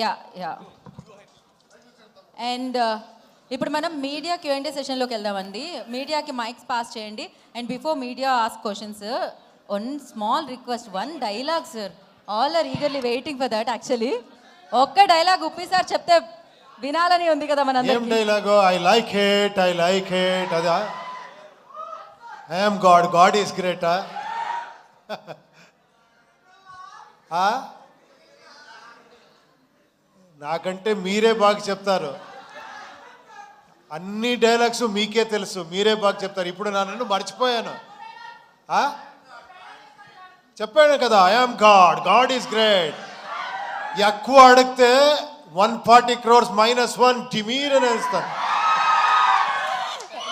Yeah yeah. And ఇప్పుడు మనం media Q&A సెషన్లోకి వెళ్దామండి. మీడియాకి మైక్స్ పాస్ చేయండి. And before media ask questions, one small request, one dialogue sir. All are eagerly waiting for that actually. ఒక్క dialogue Uppi sir చెప్తే వినాలని ఉంది కదా మనందరికీ. ఏం డైలాగో? ఐ లైక్ ఇట్ అదా? ఐఎమ్ గాడ్ ఈస్ గ్రేటా? నాకంటే మీరే బాగా చెప్తారు. అన్ని డైలాగ్స్ మీకే తెలుసు, మీరే బాగా చెప్తారు. ఇప్పుడు నన్ను మర్చిపోయాను. చెప్పాను కదా, ఐఎమ్ గాడ్ ఈస్ గ్రేట్. ఎక్కువ అడిగితే 140 crores -1 టిమీర్ అని వేస్తాను.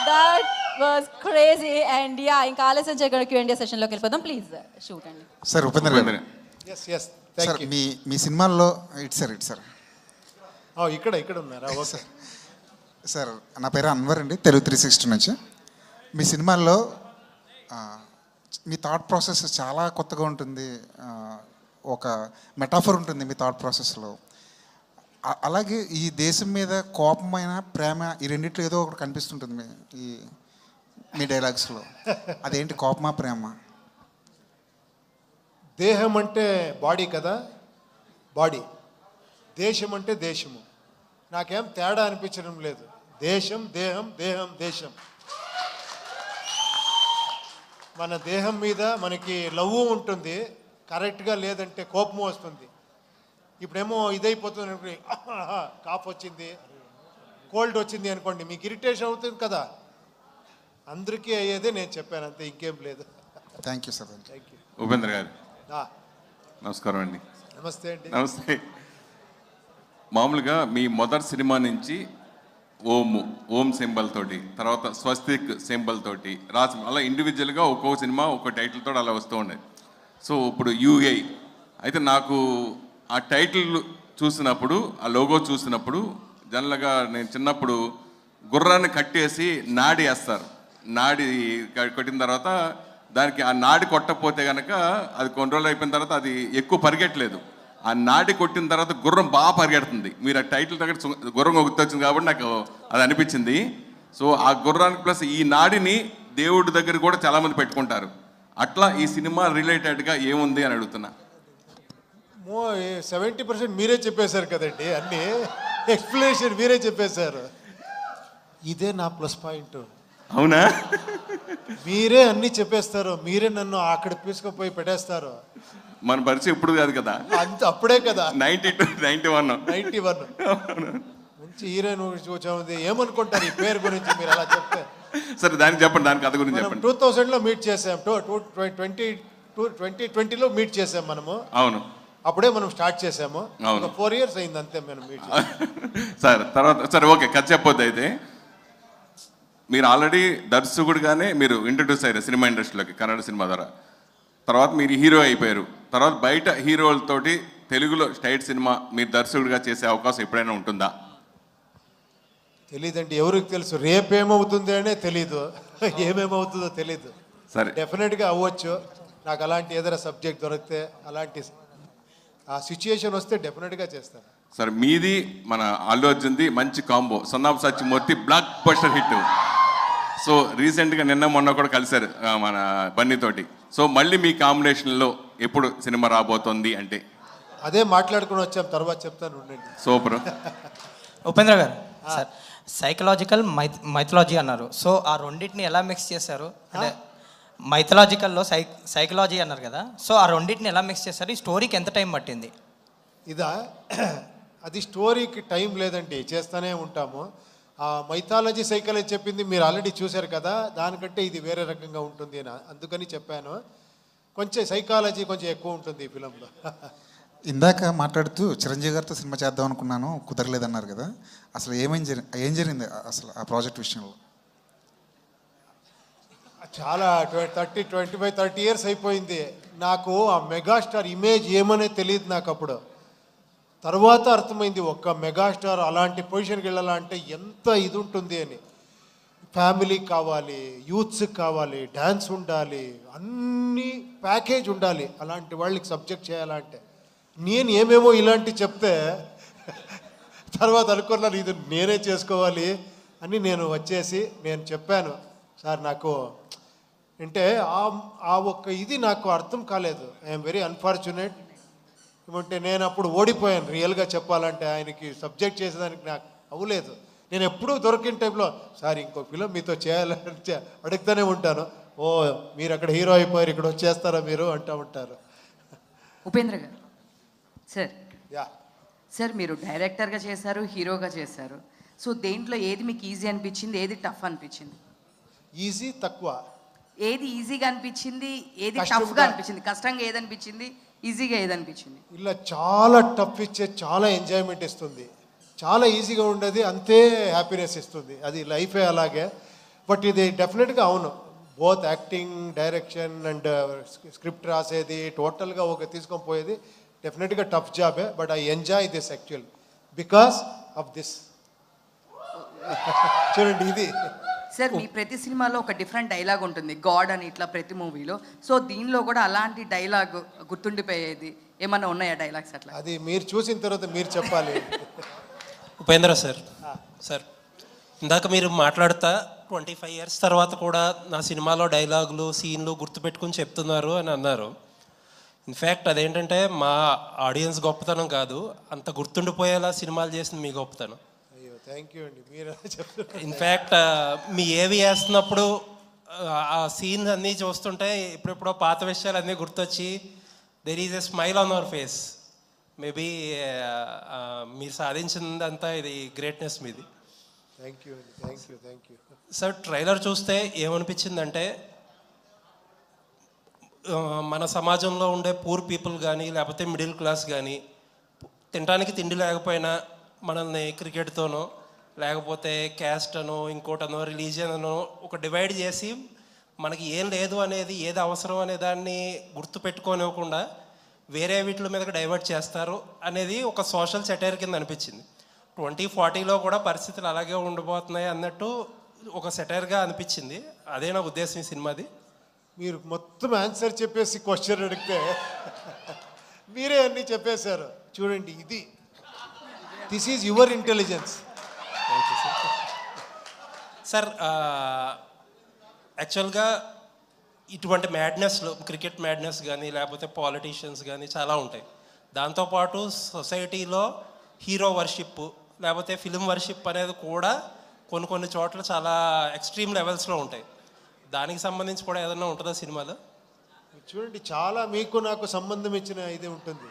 That was crazy. And yeah, ఇంకా ఆలస్యం చేయకుండా Q&A సెషన్లోకి వెళ్ళిపోదాం. ప్లీజ్ షూట్ అండి. సార్ ఉపేంద్ర గారు, ఎస్ థ్యాంక్ యూ. మీ సినిమాల్లో ఇటు సార్ ఇక్కడ ఉన్నారా? ఓకే సార్, నా పేరు అన్వర్ అండి, తెలుగు 360 నుంచి. మీ సినిమాల్లో మీ థాట్ ప్రాసెస్ చాలా కొత్తగా ఉంటుంది. ఒక మెటాఫర్ ఉంటుంది మీ థాట్ ప్రాసెస్లో. అలాగే ఈ దేశం మీద కోపమైన ప్రేమ, ఈ రెండిట్లో ఏదో ఒకటి కనిపిస్తుంటుంది మీ డైలాగ్స్లో. అదేంటి, కోపమా ప్రేమ? దేహం అంటే బాడీ కదా, బాడీ. దేశం అంటే దేశము. నాకేం తేడా అనిపించడం లేదు. దేశం దేహం, దేహం దేశం. మన దేహం మీద మనకి లవ్ ఉంటుంది, కరెక్ట్గా లేదంటే కోపం వస్తుంది. ఇప్పుడేమో ఇదైపోతుంది అనుకోండి, కాఫ్ వచ్చింది, కోల్డ్ వచ్చింది అనుకోండి, మీకు ఇరిటేషన్ అవుతుంది కదా. అందరికీ అయ్యేదే నేను చెప్పాను, అంతే, ఇంకేం లేదు. Thank you sir. Thank you. Upendra గారు నమస్కారం అండి. నమస్తే అండి. నమస్తే. మామూలుగా మీ మొదటి సినిమా నుంచి ఓం సింబల్ తోటి, తర్వాత స్వస్తిక్ సింబల్ తోటి రాసి అలా ఇండివిజువల్గా ఒక్కో సినిమా ఒక్కో టైటిల్ తోటి అలా వస్తూ ఉండేది. సో ఇప్పుడు యూఐ అయితే నాకు ఆ టైటిల్ చూసినప్పుడు, ఆ లోగో చూసినప్పుడు, జనరల్గా నేను చిన్నప్పుడు గుర్రాన్ని కట్టేసి నాడి వేస్తారు. నాడి కొట్టిన తర్వాత దానికి ఆ నాడి కొట్టకపోతే కనుక అది కొన్ని రోజులు అయిపోయిన తర్వాత అది ఎక్కువ పరిగెట్టలేదు. ఆ నాడి కొట్టిన తర్వాత గుర్రం బాగా పరిగెడుతుంది. మీరు ఆ టైటిల్ దగ్గర గుర్రం గుర్తొచ్చింది కాబట్టి నాకు అది అనిపించింది. సో ఆ గుర్రానికి ప్లస్ ఈ నాడిని దేవుడి దగ్గర కూడా చాలామంది పెట్టుకుంటారు. అట్లా ఈ సినిమా రిలేటెడ్గా ఏముంది అని అడుగుతున్నా. 70% మీరే చెప్పేశారు కదండి, అన్నీ ఎక్స్ప్లెనేషన్ మీరే చెప్పేశారు. ఇదే నా ప్లస్ పాయింట్. అవునా? మీరే అన్నీ చెప్పేస్తారు, మీరే నన్ను అక్కడ తీసుకుపోయి పెట్టేస్తారు. మన పరిచయం ఇప్పుడు కాదు కదా, అంత అప్పుడే కదా, 92, 91. మంచి హీరోయిన్ చూసాము. ఏమనుకుంటారు ఈ పేరు గురించి మీరు అలా చెప్తే? సరే దానికి చెప్పండి, దాని కథ గురించి చెప్పండి. 2000లో మీట్ చేసాం, 2020లో మీట్ చేసాం మనము. అవును, అప్పుడే మనం స్టార్ట్ చేసాము. 4 years అయింది అంతే మనం మీట్ చేసాం. సార్ తర్వాత సరే ఓకే, కథ చెప్పొద్దు. అయితే మీరు ఆల్రెడీ దర్శకుడుగానే మీరు ఇంట్రడ్యూస్ అయ్యారు సినిమా ఇండస్ట్రీలోకి కన్నడ సినిమా ద్వారా. తర్వాత మీరు హీరో అయిపోయారు. తర్వాత బయట హీరోలతోటి తెలుగులో స్టైట్ సినిమా మీరు దర్శకుడిగా చేసే అవకాశం ఎప్పుడైనా ఉంటుందా? తెలీదండి, ఎవరికి తెలుసు. రేపేమవుతుంది అనే తెలీదు, ఏమేమవుతుందో తెలీదు. సరే, డెఫినెట్గా అవ్వచ్చు. నాకు అలాంటి ఏదైనా సబ్జెక్ట్ దొరికితే, అలాంటి ఆ సిచ్యుయేషన్ వస్తే డెఫినెట్గా చేస్తాను. సరే, మీది మన అల్లు అర్జున్ది మంచి combo, son of Satyamurthy block buster hit. So రీసెంట్గా నిన్న మొన్న కూడా కలిశారు మన బన్నీతోటి. సో మళ్ళీ మీ కాంబినేషన్లో ఎప్పుడు సినిమా రాబోతోంది అంటే? అదే మాట్లాడుకుని వచ్చాం, తర్వాత చెప్తాను, ఉండండి. సూపర్. ఉపేంద్ర గారు, సార్ సైకలాజికల్ మైథలాజీ అన్నారు. సో ఆ రెండింటిని ఎలా మిక్స్ చేశారు? అంటే మైథలాజికల్లో సైకలాజీ అన్నారు కదా, సో ఆ రెండింటిని ఎలా మిక్స్ చేశారు? ఈ స్టోరీకి ఎంత టైం పట్టింది? ఇదా, అది స్టోరీకి టైం లేదండి, చేస్తూనే ఉంటాము. మైథాలజీ సైకాలజీ చెప్పింది మీరు ఆల్రెడీ చూశారు కదా, దానికంటే ఇది వేరే రకంగా ఉంటుంది అని అందుకని చెప్పాను. కొంచెం సైకాలజీ కొంచెం ఎక్కువ ఉంటుంది ఈ ఫిలంలో. ఇందాక మాట్లాడుతూ చిరంజీవి గారితో సినిమా చేద్దాం అనుకున్నాను, కుదరలేదన్నారు కదా, అసలు ఏం జరిగింది అసలు ఆ ప్రాజెక్ట్ విషయంలో? చాలా 25-30 years అయిపోయింది. నాకు ఆ మెగాస్టార్ ఇమేజ్ ఏమనే తెలియదు నాకు అప్పుడు. తర్వాత అర్థమైంది, ఒక్క మెగాస్టార్ అలాంటి పొజిషన్కి వెళ్ళాలంటే ఎంత ఇది ఉంటుంది అని. ఫ్యామిలీకి కావాలి, యూత్స్కి కావాలి, డ్యాన్స్ ఉండాలి, అన్ని ప్యాకేజ్ ఉండాలి అలాంటి వాళ్ళకి సబ్జెక్ట్ చేయాలంటే. నేను ఏమేమో ఇలాంటి చెప్తే తర్వాత అనుకున్నాను ఇది నేనే చేసుకోవాలి అని నేను వచ్చేసి నేను చెప్పాను, సార్ నాకు అంటే ఆ ఒక్క ఇది నాకు అర్థం కాలేదు. I'm very unfortunate. ఏమంటే నేను అప్పుడు ఓడిపోయాను రియల్గా చెప్పాలంటే. ఆయనకి సబ్జెక్ట్ చేసేదానికి నాకు అవ్వలేదు. నేను ఎప్పుడూ దొరికిన టైంలో సార్ ఇంకో ఫిలిం మీతో చేయాలని అడుగుతూనే ఉంటాను. ఓ మీరు అక్కడ హీరో అయిపోయారు, ఇక్కడ వచ్చేస్తారా మీరు అంటూ ఉంటారు. ఉపేంద్ర గారు సార్, యా సార్ మీరు డైరెక్టర్గా చేశారు, హీరోగా చేశారు. సో దేంట్లో ఏది మీకు ఈజీ అనిపించింది, ఏది టఫ్ అనిపించింది? ఈజీ తక్కువ. ఏది ఈజీగా అనిపించింది, ఏది కష్టంగా. టఫ్గా అనిపించింది? కష్టంగా ఏది అనిపించింది, ఈజీగా ఏది అనిపించింది? ఇలా చాలా టఫ్ ఇచ్చే చాలా ఎంజాయ్మెంట్ ఇస్తుంది, చాలా ఈజీగా ఉండేది అంతే హ్యాపీనెస్ ఇస్తుంది. అది లైఫే అలాగే. బట్ ఇది డెఫినెట్గా అవును, both acting, direction and script రాసేది టోటల్గా ఒక తీసుకొని పోయేది డెఫినెట్గా టఫ్ జాబే. But I enjoy this actual because of this. చూడండి ఇది సార్ మీ ప్రతి సినిమాలో ఒక డిఫరెంట్ డైలాగ్ ఉంటుంది, గాడ్ అని ఇట్లా ప్రతి మూవీలో. సో దీనిలో కూడా అలాంటి డైలాగ్ గుర్తుండిపోయేది ఏమన్నా ఉన్నాయా డైలాగ్స్ అట్లా? అది మీరు చూసిన తర్వాత మీరు చెప్పాలి. ఉపేంద్ర సార్, సార్ ఇందాక మీరు మాట్లాడుతా 25 years తర్వాత కూడా నా సినిమాలో డైలాగులు, సీన్లు గుర్తుపెట్టుకుని చెప్తున్నారు అని అన్నారు. ఇన్ఫ్యాక్ట్ అదేంటంటే మా ఆడియన్స్ గొప్పతనం కాదు, అంత గుర్తుండిపోయేలా సినిమాలు చేసిన మీ గొప్పతనం. అయ్యో థ్యాంక్ యూ అండి, మీరు చెప్తున్నారు. ఇన్ఫ్యాక్ట్ మీ ఏవి వేస్తున్నప్పుడు ఆ సీన్స్ అన్నీ చూస్తుంటే ఇప్పుడెప్పుడో పాత విషయాలు అన్నీ గుర్తొచ్చి there is a smile on hour face. Maybe మీరు సాధించిందంతా ఇది గ్రేట్నెస్ మీది. థ్యాంక్ యూ అండి, thank you, thank you. Sir trailer చూస్తే ఏమనిపించిందంటే మన సమాజంలో ఉండే పూర్ పీపుల్ కానీ లేకపోతే మిడిల్ క్లాస్ కానీ తినడానికి తిండి లేకపోయినా మనల్ని క్రికెట్తోనో లేకపోతే క్యాస్ట్ అనో ఇంకోటనో రిలీజియన్ అనో ఒక డివైడ్ చేసి మనకి ఏం లేదు అనేది, ఏది అవసరం అనే దాన్ని గుర్తుపెట్టుకోనివ్వకుండా వేరే వీటి మీదకి డైవర్ట్ చేస్తారు అనేది ఒక సోషల్ సెటైర్ కింద అనిపించింది. 2040లో కూడా పరిస్థితులు అలాగే ఉండబోతున్నాయి అన్నట్టు ఒక సెటైర్గా అనిపించింది. అదే నా ఉద్దేశం ఈ సినిమాది. మీరు మొత్తం ఆన్సర్ చెప్పేసి క్వశ్చన్ అడిగితే మీరే అన్నీ చెప్పేశారు. చూడండి ఇది, this is your intelligence. Sir యాక్చువల్గా ఇటువంటి మ్యాడ్నెస్లో క్రికెట్ మ్యాడ్నెస్ కానీ లేకపోతే పాలిటీషియన్స్ కానీ చాలా ఉంటాయి. దాంతోపాటు సొసైటీలో హీరో వర్షిప్ లేకపోతే ఫిలిం వర్షిప్ అనేది కూడా కొన్ని చోట్ల చాలా ఎక్స్ట్రీమ్ లెవెల్స్లో ఉంటాయి. దానికి సంబంధించి కూడా ఏదైనా ఉంటుందా సినిమాలో? చూడండి చాలా మీకు నాకు సంబంధం ఇచ్చిన ఇది ఉంటుంది.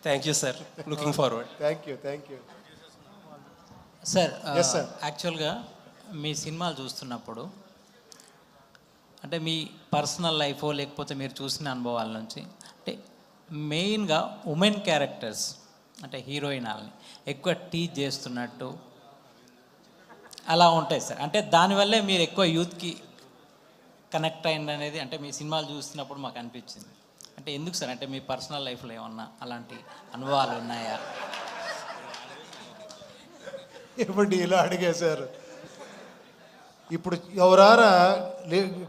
Thank you sir, looking forward. Thank you, thank you. Sir Yes, sir. యాక్చువల్గా మీ సినిమాలు చూస్తున్నప్పుడు అంటే మీ పర్సనల్ లైఫో లేకపోతే మీరు చూసిన అనుభవాల నుంచి అంటే మెయిన్గా ఉమెన్ క్యారెక్టర్స్ అంటే హీరోయిన్ వాళ్ళని ఎక్కువ టీచ్ చేస్తున్నట్టు అలా ఉంటాయి సార్. అంటే దానివల్లే మీరు ఎక్కువ యూత్కి కనెక్ట్ అయింది అనేది అంటే మీ సినిమాలు చూస్తున్నప్పుడు మాకు అనిపించింది. అంటే ఎందుకు సార్, అంటే మీ పర్సనల్ లైఫ్లో ఏమన్నా అలాంటి అనుభవాలు ఉన్నాయా? ఇవ్వండి ఇలా అడిగేశారు. ఇప్పుడు ఎవరారా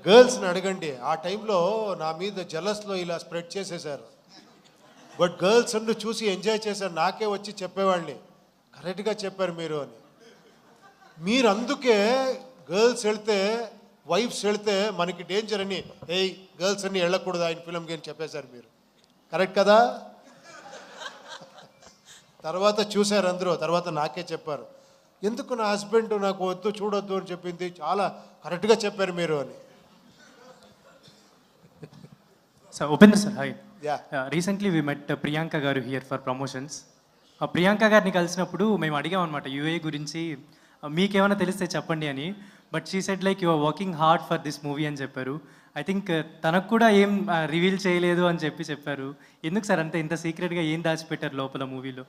గర్ల్స్ని అడగండి, ఆ టైంలో నా మీద జలస్లో ఇలా స్ప్రెడ్ చేసేసారు. బట్ గర్ల్స్ అన్ను చూసి ఎంజాయ్ చేశారు, నాకే వచ్చి చెప్పేవాళ్ళని కరెక్ట్గా చెప్పారు మీరు అని. మీరు అందుకే గర్ల్స్ వెళ్తే వైఫ్స్ వెళ్తే మనకి డేంజర్ అని, ఏయ్ గర్ల్స్ అన్ని వెళ్ళకూడదు ఆయన ఫిల్మ్కి అని చెప్పేశారు మీరు. కరెక్ట్ కదా? తర్వాత చూశారు అందరూ, తర్వాత నాకే చెప్పారు ఎందుకు నా హస్బెండ్ నాకు వద్దు చూడొద్దు అని చెప్పింది, చాలా కరెక్ట్గా చెప్పారు మీరు అని. So, Upendra sir, hi. Yeah. Recently we met Priyanka garu here for promotions. Priyanka గారిని కలిసినప్పుడు మేము అడిగాం అనమాట యూఏ గురించి, మీకేమైనా తెలిస్తే చెప్పండి అని. But she said like you are working hard for this movie అని చెప్పారు. ఐ థింక్ తనకు కూడా ఏం రివీల్ చేయలేదు అని చెప్పారు. ఎందుకు సార్ అంతే ఇంత సీక్రెట్గా ఏం దాచిపెట్టారు లోపల మూవీలో?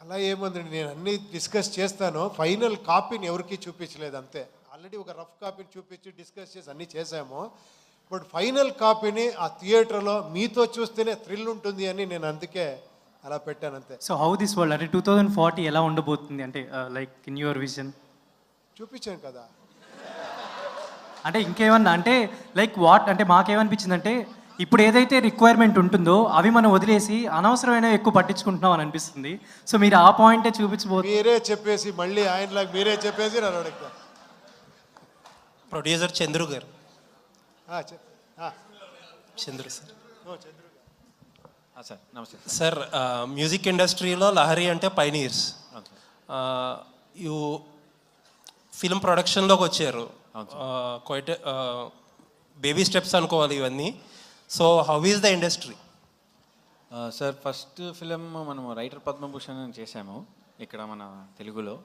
అలా ఏముందండి, నేను అన్నీ డిస్కస్ చేస్తాను, ఫైనల్ కాపీని ఎవరికి చూపించలేదు అంతే. ఆల్రెడీ ఒక రఫ్ కాపీని చూపించి డిస్కస్ చేసి అన్నీ చేసాము. బట్ ఫైనల్ కాపీని ఆ థియేటర్లో మీతో చూస్తేనే థ్రిల్ ఉంటుంది అని నేను అందుకే అలా పెట్టాను అంతే. సో హౌ దిస్ వరల్డ్ అంటే 2040 ఎలా ఉండబోతుంది అంటే లైక్ ఇన్ యువర్ విజన్? చూపించాను కదా. అంటే ఇంకేమన్నా అంటే లైక్ వాట్ అంటే మాకేమనిపించింది అంటే ఇప్పుడు ఏదైతే రిక్వైర్మెంట్ ఉంటుందో అవి మనం వదిలేసి అనవసరమైనవి ఎక్కువ పట్టించుకుంటున్నాం అని అనిపిస్తుంది. సో మీరు ఆ పాయింటే చూపించబోతున్నారు. మీరే చెప్పేసి మళ్ళీ ఆయనలాగా మీరే చెప్పేసి నన్ను అడుగుతా. ప్రొడ్యూసర్ చంద్రు గారు. చంద్రు సార్. సార్ నమస్తే సార్. మ్యూజిక్ ఇండస్ట్రీలో లహరి అంటే పైనీర్స్. ఫిల్మ్ ప్రొడక్షన్లోకి వచ్చారు. క్వైట్ బేబీ స్టెప్స్ అనుకోవాలి ఇవన్నీ. So how is the industry? Sir first film మనము రైటర్ పద్మభూషణ్ అని చేసాము ఇక్కడ మన తెలుగులో.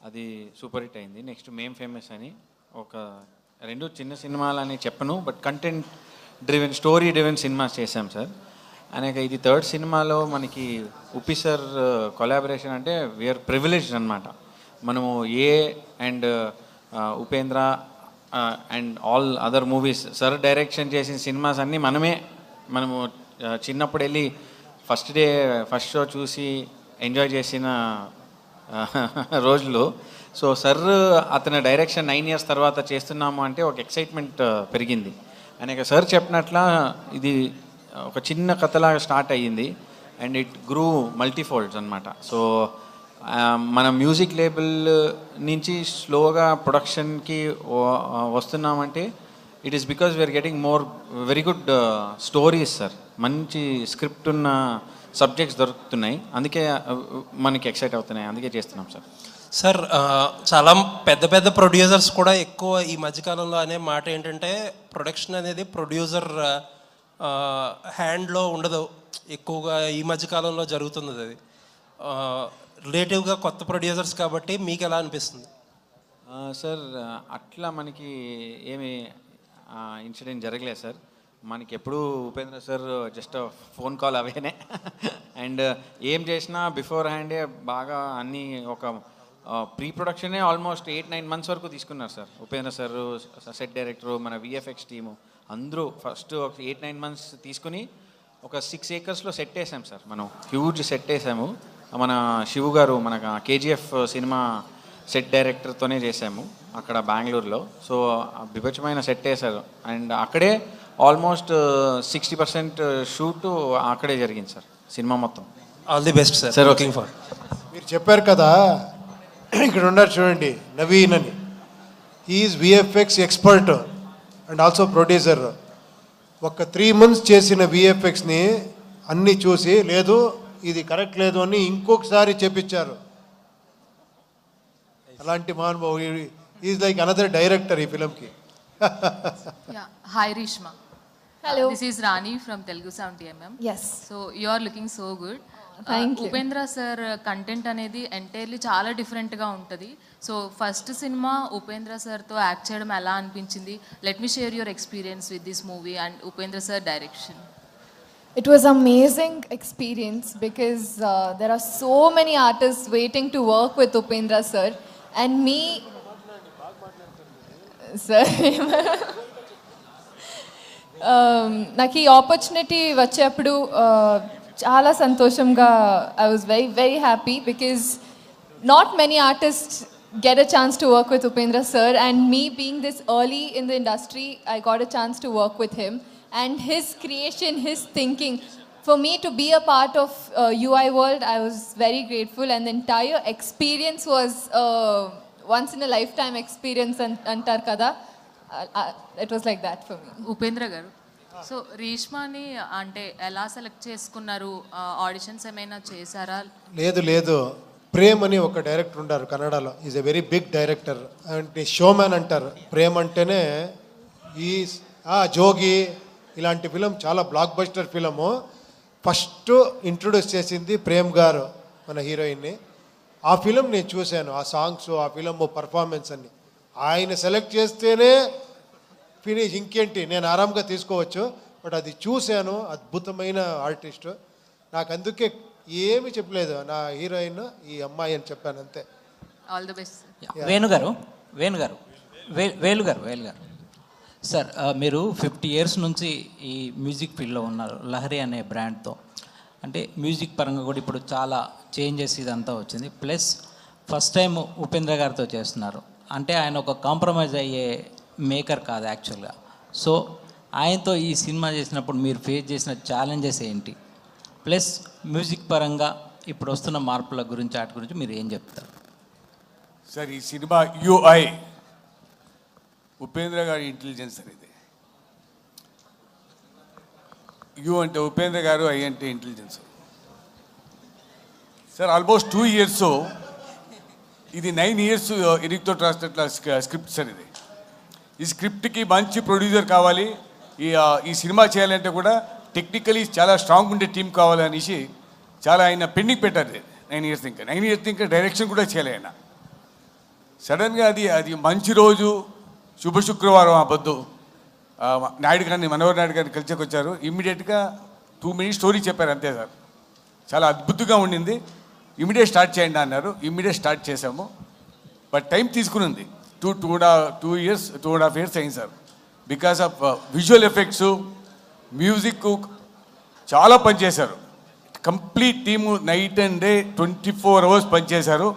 అది సూపర్ హిట్ అయింది. నెక్స్ట్ మేం ఫేమస్ అని ఒక 2 చిన్న సినిమాలని చెప్పను, but content driven story driven cinemas చేసాం సార్. అనేక ఇది 3rd సినిమాలో మనకి ఉప్పి సార్ కొలాబరేషన్ అంటే వీఆర్ ప్రివిలేజ్డ్ అనమాట. మనము and Upendra and all other movies sir direction చేసిన సినిమాస్ అన్నీ మనము చిన్నప్పుడు వెళ్ళి ఫస్ట్ షో చూసి ఎంజాయ్ చేసిన రోజులు. సో సార్ అతని డైరెక్షన్ 9 years తర్వాత చేస్తున్నాము అంటే ఒక ఎక్సైట్మెంట్ పెరిగింది. అనేక సార్ చెప్పినట్ల ఇది ఒక చిన్న కథలాగా స్టార్ట్ అయ్యింది అండ్ ఇట్ గ్రూ మల్టీఫోల్డ్స్ అనమాట. సో మన మ్యూజిక్ లేబుల్ నుంచి స్లోగా ప్రొడక్షన్కి వస్తున్నామంటే it is because we are getting very good stories sir. మంచి స్క్రిప్ట్ ఉన్న సబ్జెక్ట్స్ దొరుకుతున్నాయి, అందుకే మనకి ఎక్సైట్ అవుతున్నాయి, అందుకే చేస్తున్నాం సార్. సార్ చాలా పెద్ద పెద్ద ప్రొడ్యూసర్స్ కూడా ఎక్కువ ఈ మధ్యకాలంలో అనే మాట ఏంటంటే ప్రొడక్షన్ అనేది ప్రొడ్యూసర్ హ్యాండ్లో ఉండదు ఎక్కువగా. ఈ మధ్యకాలంలో జరుగుతుంది అది. రిలేటివ్గా కొత్త ప్రొడ్యూసర్స్ కాబట్టి మీకు ఎలా అనిపిస్తుంది? సార్ అట్లా మనకి ఏమి ఇన్సిడెంట్ జరగలేదు సార్. మనకి ఎప్పుడు Upendra sir just phone call అవేనే అండ్ ఏం చేసినా బిఫోర్ హ్యాండే బాగా అన్నీ ఒక ప్రీ ప్రొడక్షనే ఆల్మోస్ట్ 8-9 months వరకు తీసుకున్నారు sir. Upendra sir, set director, మన విఎఫ్ఎక్స్ టీము అందరూ ఫస్ట్ ఒక 8-9 months తీసుకుని ఒక 6 acresలో సెట్ వేసాం సార్. మనం హ్యూజ్ సెట్ వేసాము. మన శివు గారు మన కేజీఎఫ్ సినిమా సెట్ డైరెక్టర్తోనే చేసాము అక్కడ బెంగళూరులో. సో విభజమైన సెట్ వేశారు అండ్ అక్కడే ఆల్మోస్ట్ 60% షూట్ అక్కడే జరిగింది సార్ సినిమా మొత్తం. All the best sir. Working for. మీరు చెప్పారు కదా, ఇక్కడ ఉన్నారు చూడండి నవీన్ అని. He is VFX expert and also producer. ఒక 3 months చేసిన విఎఫ్ఎక్స్ని అన్నీ చూసి లేదు ఇది కరెక్ట్ లేదు అని ఇంకొకసారి చెప్పించారు. అలాంటి మహానుభావుడు. ఈజ్ లైక్ అనదర్ డైరెక్టర్ ఈ ఫిలింకి. Hi Reeshma. Hello. This is Rani from Telugu 70mm. Yes. So you are looking so good. Thank you. Upendra sir content అనేది ఎంటైర్లీ చాలా డిఫరెంట్గా ఉంటుంది. సో ఫస్ట్ సినిమా ఉపేంద్ర సార్తో యాక్ట్ చేయడం ఎలా అనిపించింది? Let me share your experience with this movie and Upendra sir direction. It was amazing experience because there are so many artists waiting to work with Upendra sir and me sir. నాకు ఈ opportunity వచ్చేప్పుడు చాలా సంతోషంగా I was very very happy because not many artists get a chance to work with Upendra sir and me being this early in the industry I got a chance to work with him. And his creation, his thinking, for me to be a part of UI World, I was very grateful. And the entire experience was once in a lifetime experience. Antar kada, it was like that for me. Upendra గారు, so రీష్మాని అంటే ఎలా select చేసుకున్నారు? Auditions ఏమైనా చేశారా? లేదు ప్రేమ్ అని ఒక director ఉన్నారు కన్నడలో. Is a very big director అంటే షోమ్యాన్ అంటారు. ప్రేమ్ అంటేనే ఈ జోగి ఇలాంటి ఫిలం చాలా blockbuster film. First introduce చేసింది ప్రేమ్ గారు మన హీరోయిన్ని. ఆ ఫిలం నేను చూశాను, ఆ సాంగ్స్, ఆ ఫిలం పర్ఫార్మెన్స్ అన్ని. ఆయన సెలెక్ట్ చేస్తేనే ఫినిష్, ఇంకేంటి నేను ఆరాంగా తీసుకోవచ్చు. బట్ అది చూశాను, అద్భుతమైన ఆర్టిస్ట్. నాకు అందుకే ఏమి చెప్పలేదు, నా హీరోయిన్ ఈ అమ్మాయి అని చెప్పాను అంతే. All the best. వేలు గారు సార్, మీరు 50 years నుంచి ఈ మ్యూజిక్ ఫీల్డ్లో ఉన్నారు లహరి అనే బ్రాండ్తో. అంటే మ్యూజిక్ పరంగా కూడా ఇప్పుడు చాలా చేంజెస్ ఇదంతా వచ్చింది. ప్లస్ ఫస్ట్ టైం ఉపేంద్ర గారితో చేస్తున్నారు అంటే ఆయన ఒక కాంప్రమైజ్ అయ్యే మేకర్ కాదు యాక్చువల్గా. సో ఆయనతో ఈ సినిమా చేసినప్పుడు మీరు ఫేస్ చేసిన ఛాలెంజెస్ ఏంటి, ప్లస్ మ్యూజిక్ పరంగా ఇప్పుడు వస్తున్న మార్పుల గురించి వాటి గురించి మీరు ఏం చెప్తారు? సార్ ఈ సినిమా యుఐ ఉపేంద్ర గారి ఇంటెలిజెన్స్ అనేది. యు అంటే ఉపేంద్ర గారు, ఐ అంటే ఇంటెలిజెన్స్. సార్ ఆల్మోస్ట్ 2 years ఇది 9 years ఎరిక్తో రాసినట్ల స్క్రిప్ట్ సార్ ఇది. ఈ స్క్రిప్ట్కి మంచి ప్రొడ్యూసర్ కావాలి, ఈ సినిమా చేయాలంటే కూడా టెక్నికలీ చాలా స్ట్రాంగ్ ఉండే టీం కావాలనేసి చాలా ఆయన పెండింగ్ పెట్టారు 9 years ఇంకా. 9 years ఇంకా డైరెక్షన్ కూడా చేయలే ఆయన. సడన్గా అది మంచి రోజు శుభ శుక్రవారం ఆ పొద్దు నాయుడు గారిని, మనోహర్ నాయుడు గారిని కలిసేకి వచ్చారు. ఇమ్మీడియట్గా 2 minutes స్టోరీ చెప్పారు అంతే సార్. చాలా అద్భుతంగా ఉండింది. ఇమ్మీడియట్ స్టార్ట్ చేయండి అన్నారు. ఇమ్మీడియట్ స్టార్ట్ చేసాము. బట్ టైం తీసుకునింది. 2.5 years అయింది sir. Because of visual effects, music చాలా పనిచేశారు. Complete team night and day 24 hours పనిచేశారు.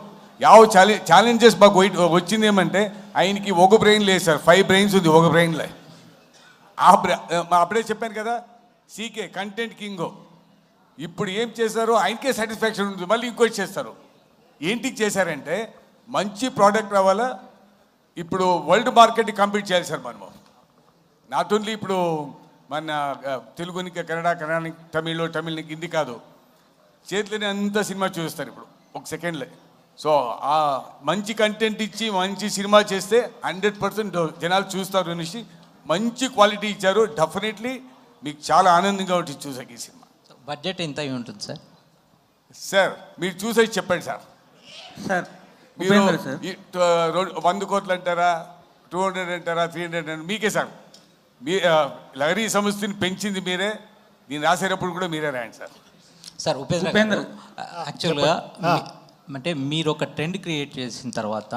ఛాలెంజెస్ మాకు వచ్చింది ఏమంటే ఆయనకి ఒక బ్రెయిన్ లేదు సార్, 5 brains ఉంది ఒక బ్రెయిన్లో. అప్పుడే చెప్పాను కదా, సీకే కంటెంట్ కింగో. ఇప్పుడు ఏం చేశారు, ఆయనకే సాటిస్ఫాక్షన్ ఉంటుంది, మళ్ళీ ఇంకోటి చేస్తారు. ఏంటికి చేశారంటే మంచి ప్రోడక్ట్ రావాలా, ఇప్పుడు వరల్డ్ మార్కెట్ని కంపీట్ చేయాలి సార్ మనము. నాట్ ఓన్లీ ఇప్పుడు మన తెలుగునికి కన్నడ తమిళ్కి హిందీ కాదు, చేతిలోనే అంత సినిమా చూస్తారు ఇప్పుడు ఒక సెకండ్లే. సో ఆ మంచి కంటెంట్ ఇచ్చి మంచి సినిమా చేస్తే 100% జనాలు చూస్తారు అనేసి మంచి క్వాలిటీ ఇచ్చారు. డెఫినెట్లీ మీకు చాలా ఆనందంగా ఉంటుంది చూసాక ఈ సినిమా. బడ్జెట్ ఎంత అయి ఉంటుంది సార్? సార్ మీరు చూసేసి చెప్పండి సార్. సార్ మీరు 100 కోట్లు అంటారా, 200 అంటారా, 300 అంటారా, మీకే సార్. మీ లహరీ సంస్థని పెంచింది మీరే, నేను రాసేటప్పుడు కూడా మీరే రాయండి సార్. సార్ ఉపేంద్ర యాక్చువల్గా అంటే మీరు ఒక ట్రెండ్ క్రియేట్ చేసిన తర్వాత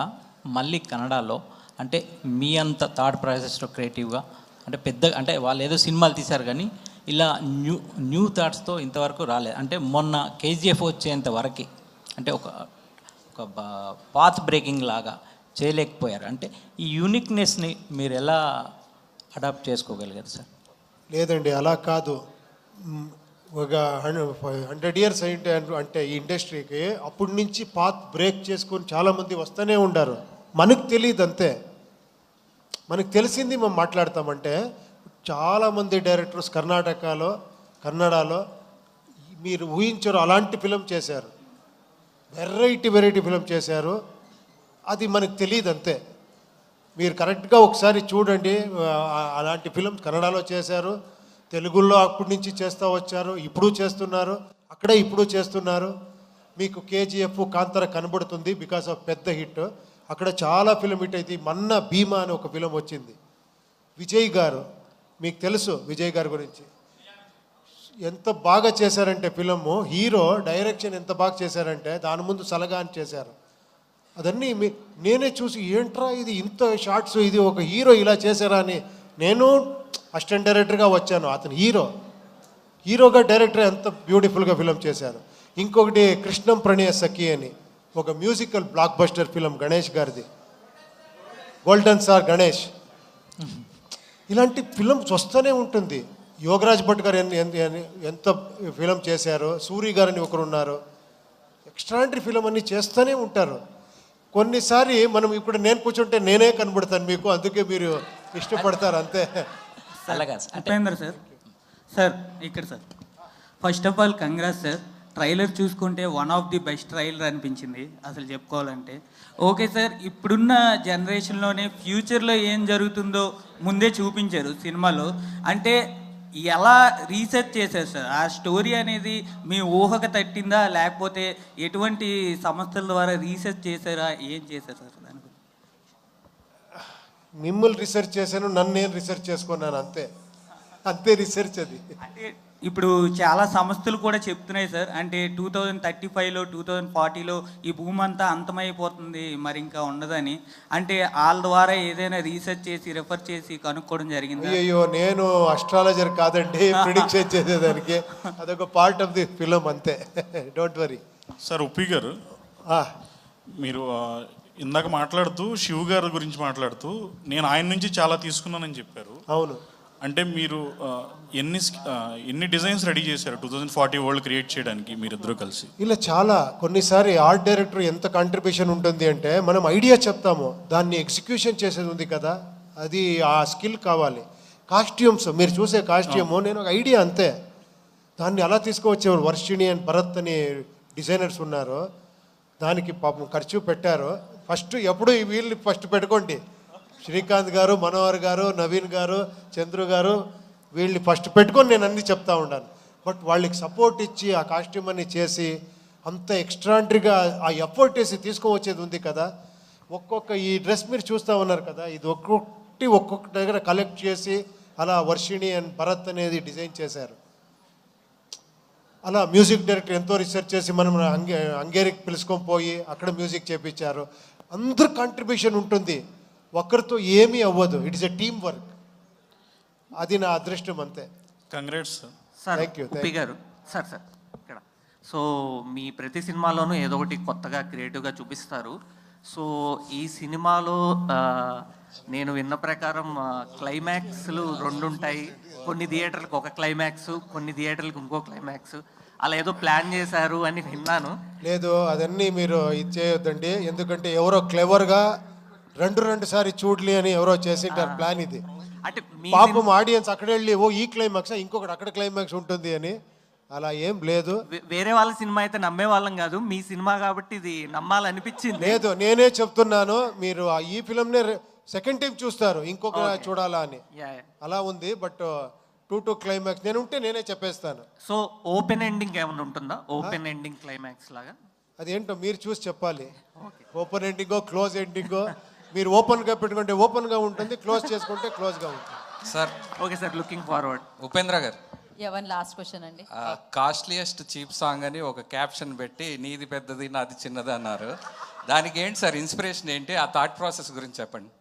మళ్ళీ కన్నడలో అంటే మీ అంత థాట్ ప్రాసెస్లో క్రియేటివ్గా అంటే అంటే వాళ్ళు ఏదో సినిమాలు తీశారు కానీ ఇలా న్యూ థాట్స్తో ఇంతవరకు రాలేదు. అంటే మొన్న KGF వచ్చేంత వరకు అంటే ఒక పాత్ బ్రేకింగ్ లాగా చేయలేకపోయారు. అంటే ఈ యూనిక్నెస్ని మీరు ఎలా అడాప్ట్ చేసుకోగలిగారు సార్? లేదండి, అలా కాదు. ఒక 100 years అంటే ఈ ఇండస్ట్రీకి అప్పటి నుంచి పాత్ బ్రేక్ చేసుకొని చాలామంది వస్తూనే ఉండారు. మనకు తెలియదు అంతే. మనకు తెలిసింది మేము మాట్లాడతామంటే చాలామంది డైరెక్టర్స్ కన్నడలో మీరు ఊహించరు అలాంటి ఫిలం చేశారు. వెరైటీ ఫిలం చేశారు. అది మనకు తెలియదు అంతే. మీరు కరెక్ట్గా ఒకసారి చూడండి. అలాంటి ఫిలం కన్నడలో చేశారు, తెలుగులో అప్పటి నుంచి చేస్తూ వచ్చారు, ఇప్పుడు చేస్తున్నారు, అక్కడే ఇప్పుడు చేస్తున్నారు. మీకు KGF కాంతార కనబడుతుంది బికాస్ ఆఫ్ పెద్ద హిట్. అక్కడ చాలా ఫిలం హిట్ అయితే మొన్న భీమా అని ఒక ఫిలం వచ్చింది. విజయ్ గారు, మీకు తెలుసు విజయ్ గారి గురించి, ఎంత బాగా చేశారంటే ఫిలము. హీరో డైరెక్షన్ ఎంత బాగా చేశారంటే దాని ముందు సలగా అని చేశారు. అదన్నీ నేనే చూసి ఏంట్రా ఇది ఇంత షార్ట్స్, ఇది ఒక హీరో ఇలా చేశారా అని నేను అసిస్టెంట్ డైరెక్టర్గా వచ్చాను. అతను హీరోగా డైరెక్టర్ ఎంత బ్యూటిఫుల్గా ఫిలం చేశారు. ఇంకొకటి కృష్ణం ప్రణయ సఖి అని ఒక musical block buster film Ganesh గారిది, గోల్డెన్ స్టార్ గణేష్. ఇలాంటి ఫిల్మ్స్ వస్తూనే ఉంటుంది. యోగరాజ్ భట్ గారు ఎంత ఫిలం చేశారు, సూరి గారని ఒకరు ఉన్నారు. ఎక్స్ట్రాండరీ ఫిలం అన్నీ చేస్తూనే ఉంటారు. కొన్నిసారి మనం ఇప్పుడు నేను కూర్చుంటే నేనే కనబడతాను మీకు, అందుకే మీరు ఇష్టపడతారు అంతే. ఉపేంద్ర సార్ ఇక్కడ sir first of all congrats sir. Trailer చూసుకుంటే one of the best trailer అనిపించింది అసలు చెప్పుకోవాలంటే. ఓకే సార్, ఇప్పుడున్న జనరేషన్లోనే ఫ్యూచర్లో ఏం జరుగుతుందో ముందే చూపించారు సినిమాలో. అంటే ఎలా రీసెర్చ్ చేశారు సార్? ఆ స్టోరీ అనేది మీ ఊహకు తట్టిందా, లేకపోతే ఎటువంటి సంస్థల ద్వారా రీసెర్చ్ చేశారా, ఏం చేశారు సార్ దాని గురించి? మిమ్మల్ని రీసెర్చ్ చేశాను, నన్ను నేను రీసెర్చ్ చేసుకున్నాను అంతే రీసెర్చ్ అది. అంటే ఇప్పుడు చాలా సంస్థలు కూడా చెప్తున్నాయి సార్, అంటే 2035లో 2040లో ఈ భూమి అంతా అంతమైపోతుంది, మరి ఇంకా ఉండదని. అంటే వాళ్ళ ద్వారా ఏదైనా రీసెర్చ్ చేసి రెఫర్ చేసి కనుక్కోవడం జరిగింది? అయ్యో, నేను అస్ట్రాలజర్ కాదండి ప్రిడిక్షన్ చేసేదానికి. అదొక పార్ట్ ఆఫ్ ది ఫిలం అంతే, డోంట్ వరీ. సార్ ఉప్పి గారు, మీరు ఇందాక మాట్లాడుతూ శివ్ గారి గురించి మాట్లాడుతూ నేను ఆయన నుంచి చాలా తీసుకున్నానని చెప్పారు. అవును. అంటే మీరు ఎన్ని డిజైన్స్ రెడీ చేశారు 2040 వరల్డ్ క్రియేట్ చేయడానికి మీరిద్దరూ కలిసి? ఇలా చాలా కొన్నిసారి ఆర్ట్ డైరెక్టర్ ఎంత కాంట్రిబ్యూషన్ ఉంటుంది అంటే మనం ఐడియా చెప్తాము, దాన్ని ఎగ్జిక్యూషన్ చేసేది ఉంది కదా, అది ఆ స్కిల్ కావాలి. కాస్ట్యూమ్స్ మీరు చూసే కాస్ట్యూము నేను ఒక ఐడియా అంతే, దాన్ని అలా తీసుకువచ్చేవారు. వర్షిణి అండ్ భరత్ అని డిజైనర్స్ ఉన్నారు, దానికి పాపం ఖర్చు పెట్టారు. ఫస్ట్ ఎప్పుడు వీళ్ళు ఫస్ట్ పెట్టుకోండి, శ్రీకాంత్ గారు, మనోహర్ గారు, నవీన్ గారు, చంద్రు గారు, వీళ్ళని ఫస్ట్ పెట్టుకొని నేను అన్నీ చెప్తా ఉన్నాను. బట్ వాళ్ళకి సపోర్ట్ ఇచ్చి ఆ కాస్ట్యూమ్ అన్ని చేసి అంత ఎక్స్ట్రాంటరీగా ఆ ఎఫర్ట్ వేసి తీసుకువచ్చేది ఉంది కదా. ఒక్కొక్క ఈ డ్రెస్ మీరు చూస్తూ ఉన్నారు కదా, ఇది ఒక్కొక్క దగ్గర కలెక్ట్ చేసి అలా వర్షిణి అండ్ భరత్ అనేది డిజైన్ చేశారు. అలా మ్యూజిక్ డైరెక్టర్ ఎంతో రీసెర్చ్ చేసి మనం హంగేరికి పిలుచుకొని పోయి అక్కడ మ్యూజిక్ చేయించారు. అందరు కాంట్రిబ్యూషన్ ఉంటుంది, ఒక్కరితో ఏమీ అవ్వదు. It is a team work, అది నా అదృష్టం అంతే. Congrats sir. Thank you. Uppi garu sir ఇక్కడ సో మీ ప్రతి సినిమాలోనూ ఏదో ఒకటి కొత్తగా క్రియేటివ్గా చూపిస్తారు. సో ఈ సినిమాలో నేను విన్న ప్రకారం క్లైమాక్స్లు 2 ఉంటాయి. కొన్ని థియేటర్లకు ఒక క్లైమాక్స్, కొన్ని థియేటర్లకు ఇంకో క్లైమాక్స్, అలా ఏదో ప్లాన్ చేశారు అని విన్నాను. లేదు, అదన్నీ మీరు ఇది చేయొద్దండి, ఎందుకంటే ఎవరో క్లెవర్గా రెండు సారి చూడలి అని ఎవరో చేసింటారు ప్లాన్. ఇది అంటే పాపం ఆడియన్స్ అక్కడ వెళ్ళి ఓ ఈ క్లైమాక్స్ ఇంకొకటి అక్కడ క్లైమాక్స్ ఉంటుంది అని, అలా ఏం లేదు. వేరే వాళ్ళ సినిమా అయితే నమ్మే వాళ్ళం కాదు, మీ సినిమా కాబట్టి ఇది నమ్మాలనిపించింది. లేదు, నేనే చెప్తున్నాను, మీరు ఈ ఫిల్మ్నే సెకండ్ టైం చూస్తారు, ఇంకొక చూడాలా అని అలా ఉంది. బట్ 2 క్లైమాక్స్ నేను ఉంటే నేనే చెప్పేస్తాను. సో ఓపెన్ ఎండింగ్ ఏమైనా ఉంటుందా? ఓపెన్ ఎండింగ్ క్లైమాక్స్ లాగా అదేంటో మీరు చూసి చెప్పాలి. ఓపెన్ ఎండింగో క్లోజ్ ఎండింగో, మీరు ఓపెన్గా పెట్టుకుంటే ఓపెన్గా ఉంటుంది, క్లోజ్ చేసుకుంటే క్లోజ్గా ఉంటుంది. Sir okay sir, looking forward. Upendra గారు, వన్ లాస్ట్ క్వశ్చన్ అండి. కాస్ట్లీయెస్ట్ చీప్ సాంగ్ అని ఒక క్యాప్షన్ పెట్టి నీది పెద్దది నాది చిన్నది అన్నారు. దానికి ఏంటి సార్ ఇన్స్పిరేషన్ ఏంటి? ఆ థాట్ ప్రాసెస్ గురించి చెప్పండి.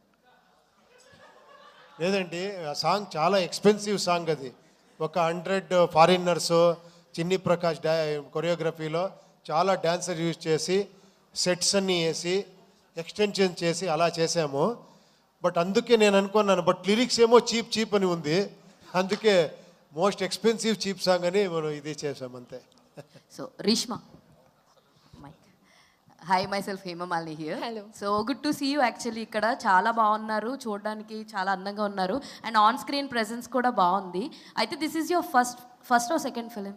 లేదండి, ఆ సాంగ్ చాలా ఎక్స్పెన్సివ్ సాంగ్. అది ఒక 100 ఫారినర్స్ చిన్ని ప్రకాష్ కొరియోగ్రఫీలో చాలా డాన్సర్ యూజ్ చేసి సెట్స్ అన్నీ వేసి ఎక్స్టెన్షన్ చేసి అలా చేసాము. బట్ అందుకే నేను అనుకున్నాను, బట్ లిరిక్స్ ఏమో చీప్ అని ఉంది, అందుకే మోస్ట్ ఎక్స్పెన్సివ్ చీప్ సాంగ్ అని మనం ఇది చేసాం అంతే. So Reshma, hi myself Hemamalini here. Hello. So good to see you. Actually ఇక్కడ చాలా బాగున్నారు, చూడడానికి చాలా అందంగా ఉన్నారు, అండ్ ఆన్ స్క్రీన్ ప్రెజెన్స్ కూడా బాగుంది. అయితే this is your first or second film?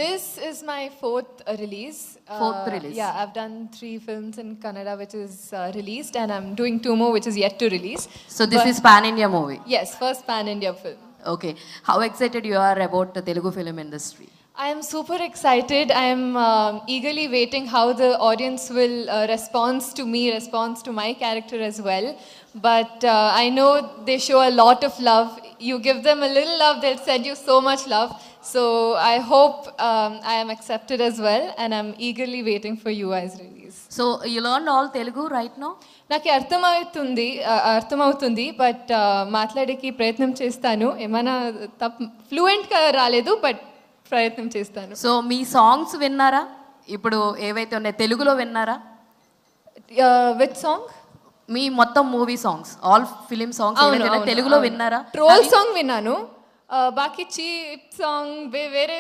This is my 4th release. 4th release. Yeah, I've done 3 films in Kannada which is released, and I'm doing 2 more which is yet to release. So this is pan-India movie? Yes, first pan-India film. Okay. How excited you are about the Telugu film industry? I am super excited. I am eagerly waiting how the audience will respond to my character as well. But I know they show a lot of love. You give them a little love, they'll send you so much love. So I hope I am accepted as well, and I'm eagerly waiting for you guys' release. So you learned all Telugu right now? నాకు అర్థమవుతుంది, but మాట్లాడేకి ప్రయత్నం చేస్తాను. ఏమైనా ఫ్లూయెంట్గా రాలేదు, but ప్రయత్నం చేస్తాను. So మీ songs విన్నారా? ఇప్పుడు ఏవైతే ఉన్నాయి తెలుగులో విన్నారా? With song? మీ మొత్తం movie songs, all film songs తెలుగులో విన్నారా? ట్రోల్ సాంగ్ విన్నాను, బాకీ చీప్ సాంగ్ వేరే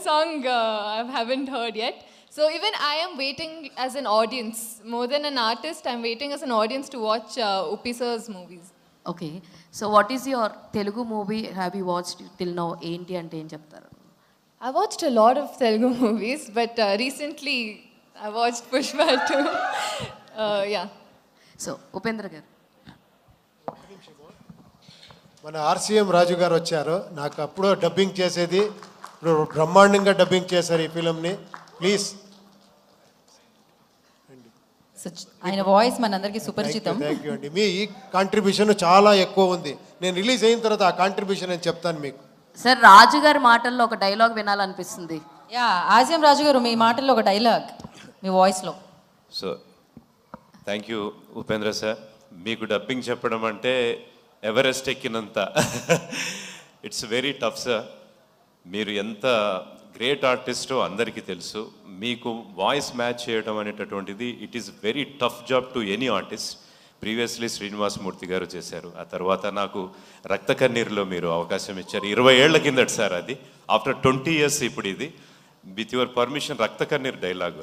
song I haven't heard yet. So even I am waiting as an audience, more than an artist, I'm waiting as an audience to watch Uppi sir's movies. Okay. So what is your Telugu movie have you watched till now? ఏంటి అంటే ఏం చెప్తారు? I watched a lot of Telugu movies, but recently I watched Pushpa 2. Yeah. So, Upendra garu. మన RCM రాజు గారు వచ్చారు, నాకు అప్పుడు dubbing చేసేది, ఇప్పుడు బ్రహ్మాండంగా డబ్బింగ్ చేశారు ఈ ఫిలింని. ప్లీజ్. ఆయన వాయిస్ మనందరికీ సుపరిచితం. థ్యాంక్ యూ అండి. మీ ఈ కాంట్రిబ్యూషన్ చాలా ఎక్కువ ఉంది. నేను రిలీజ్ అయిన తర్వాత ఆ కాంట్రిబ్యూషన్ అని చెప్తాను మీకు. సార్, రాజు గారి మాటల్లో ఒక డైలాగ్ వినాలనిపిస్తుంది. ఆసియం రాజు గారు, మీ మాటల్లో ఒక డైలాగ్ మీ వాయిస్లో. So thank you Upendra sir. మీకు డబ్బింగ్ చెప్పడం అంటే ఎవరెస్ట్ ఎక్కినంత. It's very tough sir. మీరు ఎంత గ్రేట్ ఆర్టిస్టో అందరికీ తెలుసు. మీకు వాయిస్ మ్యాచ్ చేయడం అనేటటువంటిది it is very tough job to any artist. Previously Srinivasamurthy గారు చేశారు. ఆ తర్వాత నాకు రక్త కన్నీరులో మీరు అవకాశం ఇచ్చారు. 20 ఏళ్ల కిందట సార్ అది. ఆఫ్టర్ 20 years ఇప్పుడు ఇది. విత్ యువర్ పర్మిషన్ రక్త కన్నీరు డైలాగు.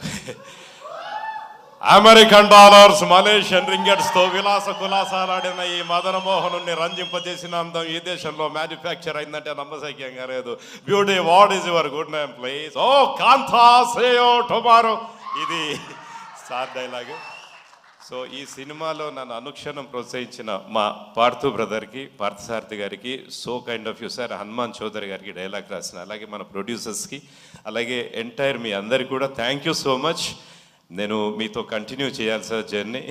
అమెరికన్ డాలర్స్, మలేషియన్ రింగెట్స్తో విలాస కులాసాలాడిన ఈ మదన మోహనుని రంజింపజేసిన అందం ఈ దేశంలో మ్యానుఫ్యాక్చర్ అయిందంటే నమ్మశక్యంగా లేదు. Beauty, what is your good name please? ఓ కాంతా సేయో టుమారో. ఇది సార్ డైలాగు. సో ఈ సినిమాలో నన్ను అనుక్షణం ప్రోత్సహించిన మా పార్థు బ్రదర్కి, పార్థసారథి గారికి, so kind of you sir, Hanuman Chowdary గారికి డైలాగ్ రాసిన, అలాగే మన ప్రొడ్యూసర్స్కి, అలాగే ఎంటైర్ మీ అందరికి కూడా థ్యాంక్ యూ సో మచ్. నేను మీతో కంటిన్యూ చేయాలి సార్ జర్నీ.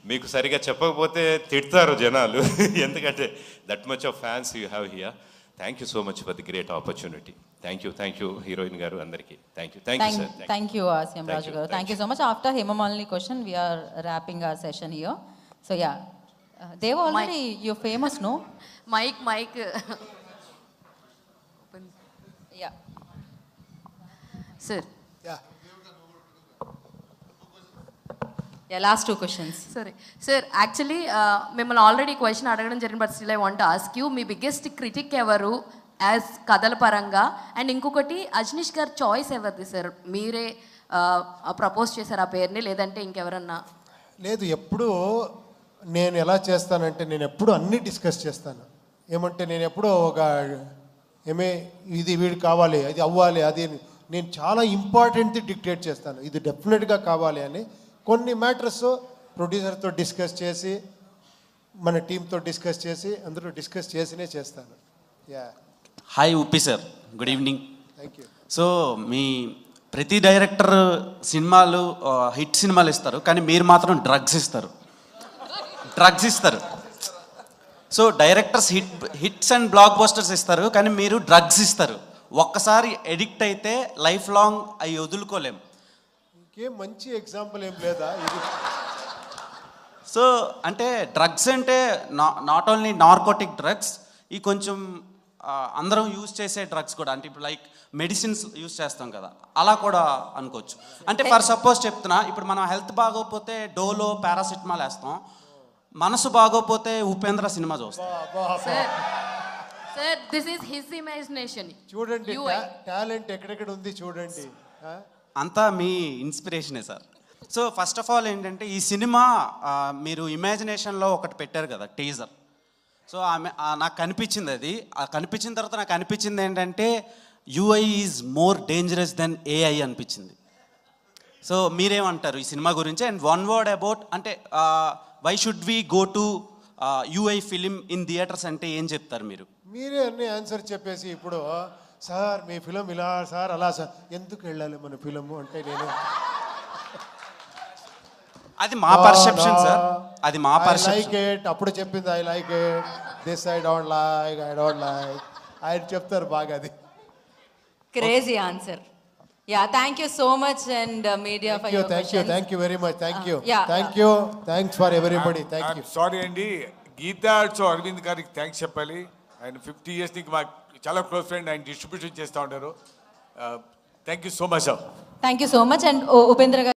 మీకు సరిగా చెప్పకపోతే తిడతారు జనాలు, ఎందుకంటే that much of fans you have here. Thank you so much for the great opportunity. Thank you heroine గారు అందరికీ thank you sir. Thank you, CM Raju garu. Thank you so much. After Hemamalini question, we are wrapping our session here. So yeah, Dev already you're famous, no? Mic. Yeah. Sir. Yeah, last 2 questions. Sorry. Sir, actually, మిమ్మల్ని already question అడగడం జరిగింది, but still I want to ask you, me biggest critic ఎవరు as కథల పరంగా? And ఇంకొకటి, అజనీష్ గారు choice ఎవరిది sir? మీరే ప్రపోజ్ చేశారు ఆ పేరుని, లేదంటే ఇంకెవరన్నా? లేదు, ఎప్పుడు నేను ఎలా చేస్తానంటే నేను ఎప్పుడు అన్నీ డిస్కస్ చేస్తాను. ఏమంటే నేను ఎప్పుడో ఒక ఇది వీడు కావాలి, అది అవ్వాలి, అది నేను చాలా ఇంపార్టెంట్ది డిక్టేట్ చేస్తాను, ఇది డెఫినెట్గా కావాలి అని. కొన్ని మ్యాటర్స్ ప్రొడ్యూసర్తో డిస్కస్ చేసి, మన టీంతో డిస్కస్ చేసి, అందరూ డిస్కస్ చేసినే చేస్తాను. Yeah. Hi Uppi sir, good evening. Thank you. So మీ ప్రతి డైరెక్టర్ సినిమాలు హిట్ సినిమాలు ఇస్తారు, కానీ మీరు మాత్రం డ్రగ్స్ ఇస్తారు. So directors hits and black busters ఇస్తారు, కానీ మీరు డ్రగ్స్ ఇస్తారు. ఒక్కసారి ఎడిక్ట్ అయితే లైఫ్ లాంగ్ అవి వదులుకోలేం. ఇంకేం మంచి ఎగ్జాంపుల్ ఏం లేదా ఇది? సో అంటే డ్రగ్స్ అంటే నాట్ ఓన్లీ నార్కోటిక్ డ్రగ్స్, ఈ కొంచెం అందరం యూజ్ చేసే డ్రగ్స్ కూడా, అంటే ఇప్పుడు లైక్ మెడిసిన్స్ యూజ్ చేస్తాం కదా, అలా కూడా అనుకోవచ్చు. అంటే ఫర్ సపోజ్ చెప్తున్నా, ఇప్పుడు మనం హెల్త్ బాగోకపోతే డోలో పారాసిటమాల్ వేస్తాం, మనసు బాగోపోతే ఉపేంద్ర సినిమా చూస్తాం. Sir, this is his imagination. చూడండి టాలెంట్ ఎక్కడెక్కడ ఉంది చూడండి. అంతా మీ ఇన్స్పిరేషనే sir. So first of all ఏంటంటే, ఈ సినిమా మీరు ఇమాజినేషన్లో ఒకటి పెట్టారు కదా టీజర్. సో నాకు కనిపించింది, అది కనిపించిన తర్వాత నాకు అనిపించింది ఏంటంటే, UI is more dangerous then AI అనిపించింది. సో మీరేమంటారు ఈ సినిమా గురించి? అండ్ వన్ వర్డ్ అబౌట్, అంటే why should we go to UI film in theaters అంటే ఏం చెప్తారు మీరు? మీరే అన్ని ఆన్సర్ చెప్పేసి ఇప్పుడు సార్ మీ ఫిలం ఇలా సార్ అలా సార్ ఎందుకు వెళ్ళాలి మన ఫిలము అంటే, నేను అది మా పర్సెప్షన్ సార్, అది మా పర్సెప్షన్. లైక్ ఇట్ అప్పుడు చెప్పింది, I like it, this I don't like, ఆయన చెప్తారు బాగా. అది Crazy answer. Yeah, thank you so much and media for your questions. Thank you very much. Thank you. Yeah. Thank you. Thanks for everybody. Thank you. Sorry అండి, Gita arts Arvind గారికి thanks చెప్పాలి. ఆయన 50 years నుంచి మాకు చాలా క్లోజ్ ఫ్రెండ్, ఆయన distribution చేస్తూ ఉంటారు. Thank you so much sir. Thank you so much and Upendra